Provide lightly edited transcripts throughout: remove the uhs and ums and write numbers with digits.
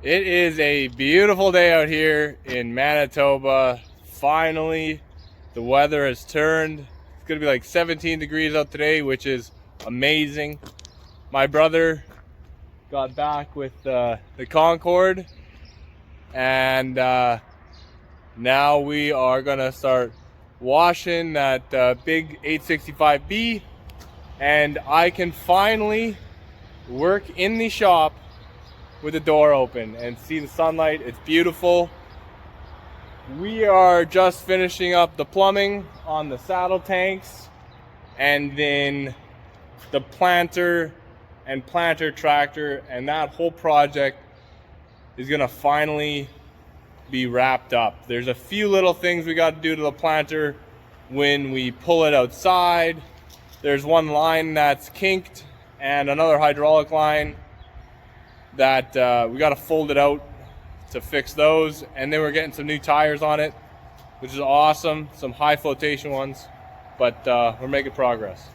It is a beautiful day out here in Manitoba. Finally, the weather has turned. It's gonna be like 17 degrees out today, which is amazing. My brother got back with the Concorde, and now we are gonna start washing that big 865B, and I can finally work in the shop with the door open and see the sunlight. It's beautiful. We are just finishing up the plumbing on the saddle tanks, and then the planter and planter tractor, and that whole project is gonna finally be wrapped up. There's a few little things we got to do to the planter when we pull it outside. There's one line that's kinked and another hydraulic line that we got to fold it out to fix those, and then we're getting some new tires on it, which is awesome, some high flotation ones, but we're making progress.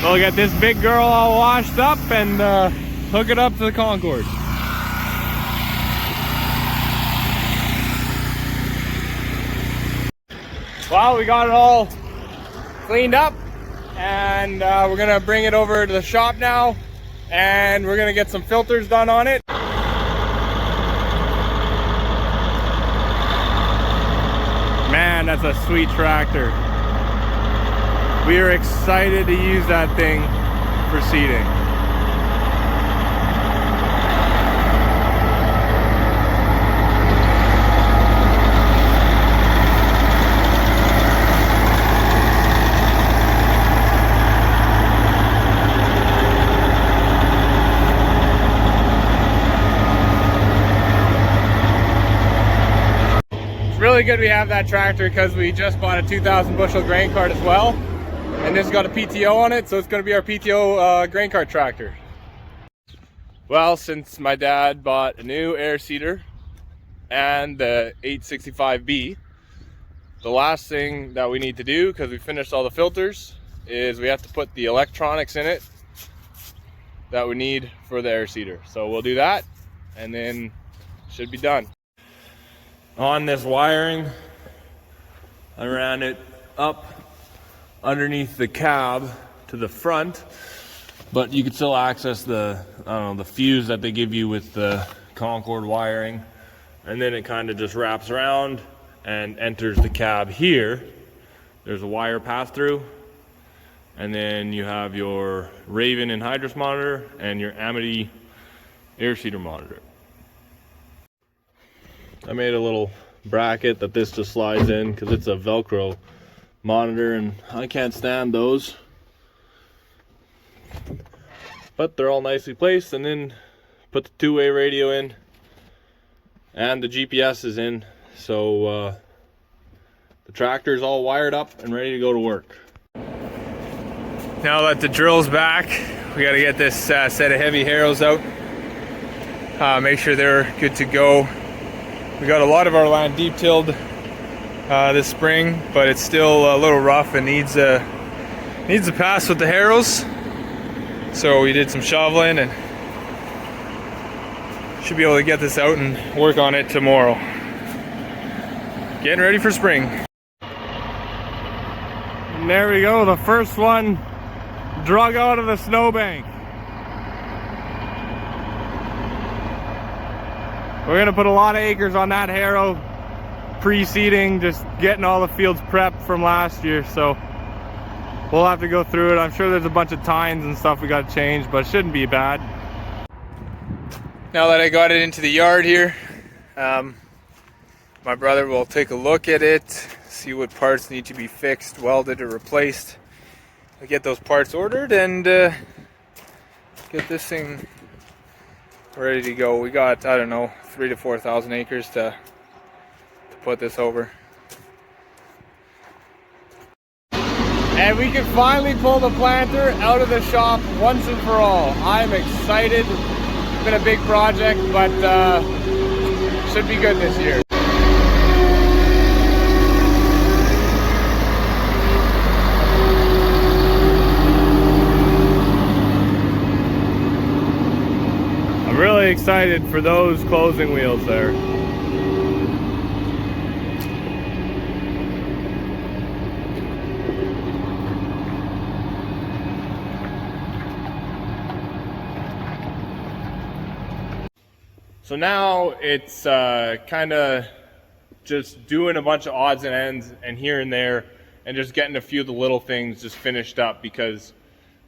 We'll get this big girl all washed up and hook it up to the Concorde. Well, we got it all cleaned up, and we're gonna bring it over to the shop now, and we're gonna get some filters done on it. Man, that's a sweet tractor. We are excited to use that thing for seeding. Really good we have that tractor because we just bought a 2,000 bushel grain cart as well, and this has got a PTO on it, so it's going to be our PTO grain cart tractor. Well, since my dad bought a new air seeder and the 865B, the last thing that we need to do, because we finished all the filters, is we have to put the electronics in it that we need for the air seeder. So we'll do that, and then should be done. On this wiring, I ran it up underneath the cab to the front, but you can still access the the fuse that they give you with the Concorde wiring, and then it kind of just wraps around and enters the cab here. There's a wire pass through, and then you have your Raven and Hydrus monitor and your Amity air seeder monitor. I made a little bracket that this just slides in because it's a Velcro monitor, and I can't stand those. But they're all nicely placed, and then put the two-way radio in, and the GPS is in, so the tractor is all wired up and ready to go to work. Now that the drill's back, we got to get this set of heavy harrows out. Make sure they're good to go. We got a lot of our land deep tilled this spring, but it's still a little rough and needs to pass with the harrows. So we did some shoveling and should be able to get this out and work on it tomorrow. Getting ready for spring. And there we go, the first one drug out of the snowbank. We're gonna put a lot of acres on that harrow, pre-seeding, just getting all the fields prepped from last year, so we'll have to go through it. I'm sure there's a bunch of tines and stuff we gotta change, but it shouldn't be bad. Now that I got it into the yard here, my brother will take a look at it, see what parts need to be fixed, welded, or replaced. I'll get those parts ordered and get this thing ready to go. We got, I don't know, 3,000 to 4,000 acres to put this over. And we can finally pull the planter out of the shop once and for all. I'm excited. It's been a big project, but should be good this year. I'm really excited for those closing wheels there. So now it's kind of just doing a bunch of odds and ends and here and there, and just getting a few of the little things just finished up, because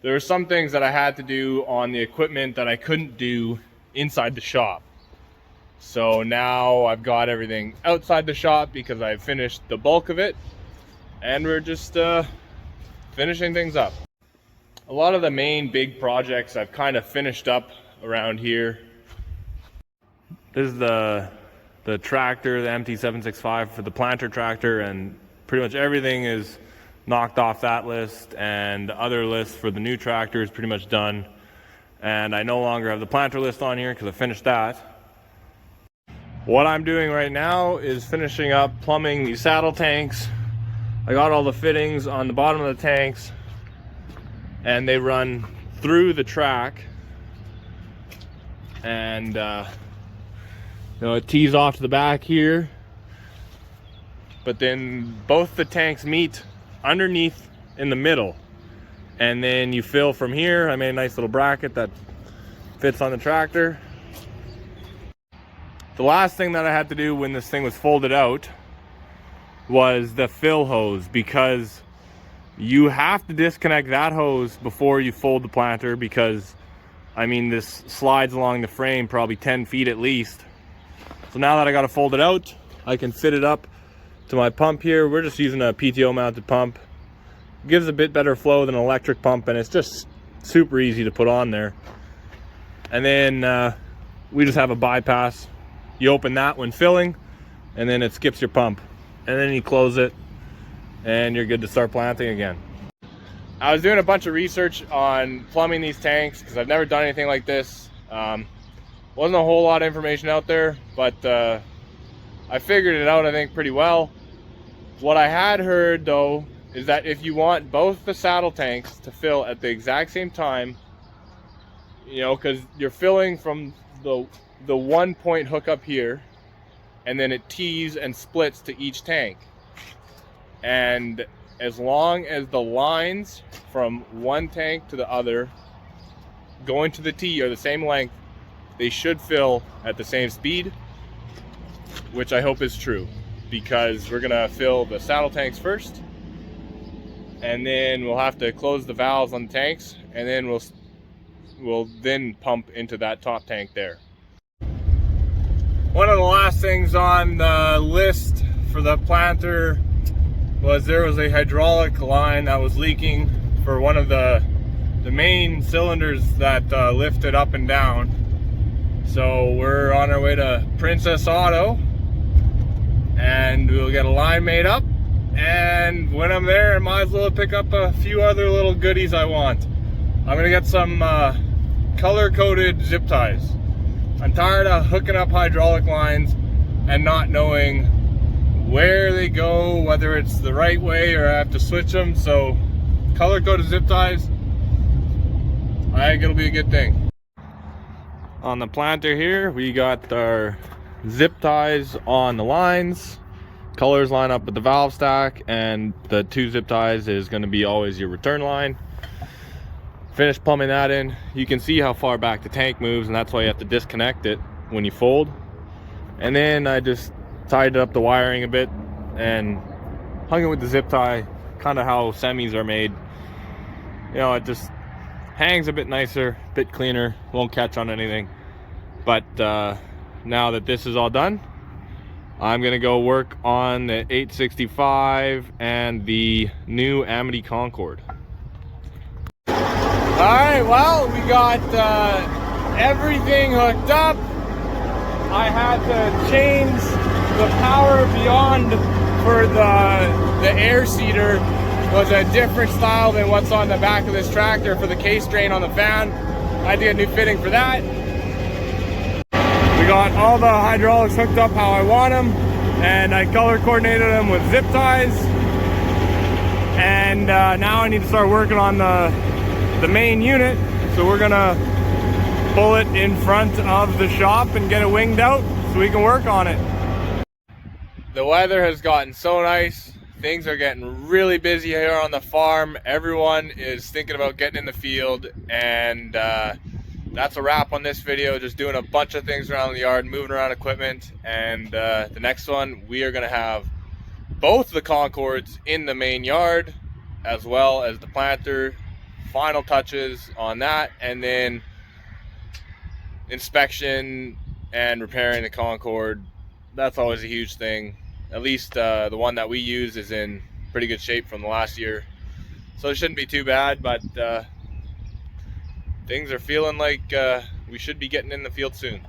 there were some things that I had to do on the equipment that I couldn't do inside the shop. So now I've got everything outside the shop because I've finished the bulk of it, and we're just finishing things up. A lot of the main big projects I've kind of finished up around here. This is the tractor, the MT765 for the planter tractor, and pretty much everything is knocked off that list, and the other list for the new tractor is pretty much done. And I no longer have the planter list on here because I finished that. What I'm doing right now is finishing up plumbing these saddle tanks. I got all the fittings on the bottom of the tanks, and they run through the track, and you know, it tees off to the back here, but then both the tanks meet underneath in the middle, and then you fill from here. I made a nice little bracket that fits on the tractor. The last thing that I had to do when this thing was folded out was the fill hose, because you have to disconnect that hose before you fold the planter, because I mean, this slides along the frame probably 10 feet at least. So now that I got to fold it out, I can fit it up to my pump here. We're just using a PTO mounted pump. It gives a bit better flow than an electric pump, and it's just super easy to put on there. And then we just have a bypass. You open that when filling, and then it skips your pump. And then you close it, and you're good to start planting again. I was doing a bunch of research on plumbing these tanks because I've never done anything like this. Wasn't a whole lot of information out there, but I figured it out, I think, pretty well. What I had heard though is that if you want both the saddle tanks to fill at the exact same time, you know, because you're filling from the 1 point hookup here, and then it tees and splits to each tank. And as long as the lines from one tank to the other going to the tee are the same length, they should fill at the same speed, which I hope is true, because we're gonna fill the saddle tanks first, and then we'll have to close the valves on the tanks, and then we'll then pump into that top tank there. One of the last things on the list for the planter was there was a hydraulic line that was leaking for one of the main cylinders that lifted up and down. So we're on our way to Princess Auto, and we'll get a line made up, and when I'm there, I might as well pick up a few other little goodies I want. I'm gonna get some color-coded zip ties. I'm tired of hooking up hydraulic lines and not knowing where they go, whether it's the right way or I have to switch them. So color-coded zip ties, I think it'll be a good thing. On the planter here, we got our zip ties on the lines. Colors line up with the valve stack, and the 2 zip ties is going to be always your return line. Finish plumbing that in. You can see how far back the tank moves, and that's why you have to disconnect it when you fold. And then I just tied up the wiring a bit and hung it with the zip tie, kind of how semis are made. You know, it just hangs a bit nicer, a bit cleaner, won't catch on anything. But now that this is all done, I'm gonna go work on the 865 and the new Amity Concord. All right, well, we got everything hooked up. I had to change the power beyond for the air seeder. Was a different style than what's on the back of this tractor for the case drain on the fan. I had to get a new fitting for that. We got all the hydraulics hooked up how I want them, and I color coordinated them with zip ties. And now I need to start working on the main unit. So we're gonna pull it in front of the shop and get it winged out so we can work on it. The weather has gotten so nice. Things are getting really busy here on the farm. Everyone is thinking about getting in the field, and that's a wrap on this video. Just doing a bunch of things around the yard, moving around equipment, and the next one we are going to have both the Concords in the main yard as well as the planter. Final touches on that, and then inspection and repairing the Concord. That's always a huge thing. At least the one that we use is in pretty good shape from the last year, so it shouldn't be too bad, but things are feeling like we should be getting in the field soon.